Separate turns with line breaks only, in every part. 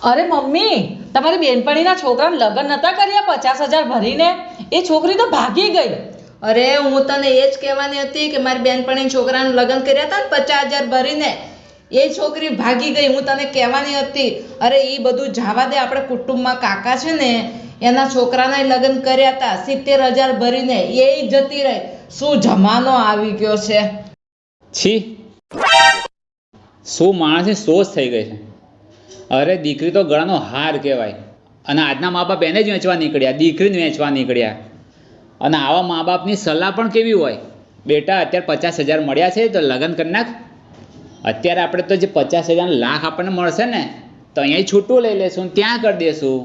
અરે મમ્મી, તમારી બેનપણીના છોકરાને લગ્ન નતા કર્યા 50,000 ભરીને? એ છોકરી તો ભાગી ગઈ.
અરે હું તને એ જ કહેવાની હતી કે મારી બેનપણીના છોકરાનું લગ્ન કર્યા હતા ને 50,000 ભરીને, એ છોકરી ભાગી ગઈ. હું તને કહેવાની હતી. અરે એ બધું જવા દે. આપણે કુટુંબમાં કાકા છે ને, એના છોકરાના લગ્ન કર્યા હતા 70,000 ભરીને, એ જતી રહી. શું જમાનો આવી ગયો છે.
છી, શું માણસની સોચ થઈ ગઈ છે. અરે દીકરી તો ગળાનો હાર કહેવાય, અને આજના મા બાપ એને જ વેચવા નીકળ્યા, દીકરીને વેચવા નીકળ્યા. અને આવા મા બાપની સલાહ પણ કેવી હોય, બેટા અત્યારે 50,000 મળ્યા છે તો લગ્ન કરી નાખ. અત્યારે આપણે તો જે 50,000 લાખ આપણને મળશે ને, તો અહીંયા છૂટું લઈ લેશું, ત્યાં કરી દેશું.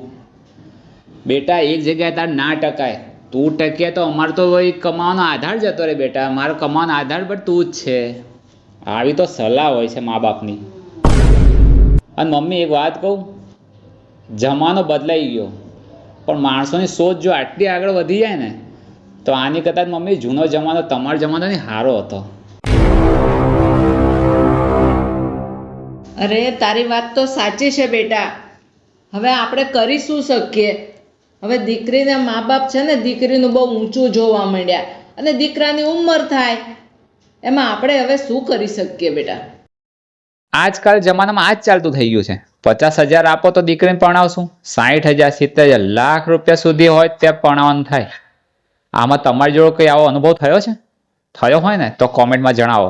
બેટા એક જગ્યાએ તાર ના ટકાય. તું ટકે તો અમારે તો કમાવાનો આધાર જતો રહે બેટા. મારો કમાવાનો આધાર પણ તું જ છે. આવી તો સલાહ હોય છે મા બાપની. અને મમ્મી એક વાત કહું, જમાનો બદલાઈ ગયો, પણ માણસોની સોચ જો આટલી આગળ વધી જાય ને, તો આની કરતાં મમ્મી જૂનો જમાનો તમારો જમાનો નહીં સારો હતો.
અરે તારી વાત તો સાચી છે બેટા. હવે આપણે કરી શું શકીએ? હવે દીકરીને મા બાપ છે ને, દીકરીનું બહુ ઊંચું જોવા માંડ્યા, અને દીકરાની ઉંમર થાય, એમાં આપણે હવે શું કરી શકીએ બેટા?
આજકાલ જમાનામાં આ જ ચાલતું થઈ ગયું છે. 50,000 આપો તો દીકરીને પરણાવશું, 60,000 70,000 લાખ રૂપિયા સુધી હોય ત્યાં પરણાવવાનું થાય. આમાં તમારી જોડે કોઈ આવો અનુભવ થયો છે? થયો હોય ને તો કોમેન્ટમાં જણાવો.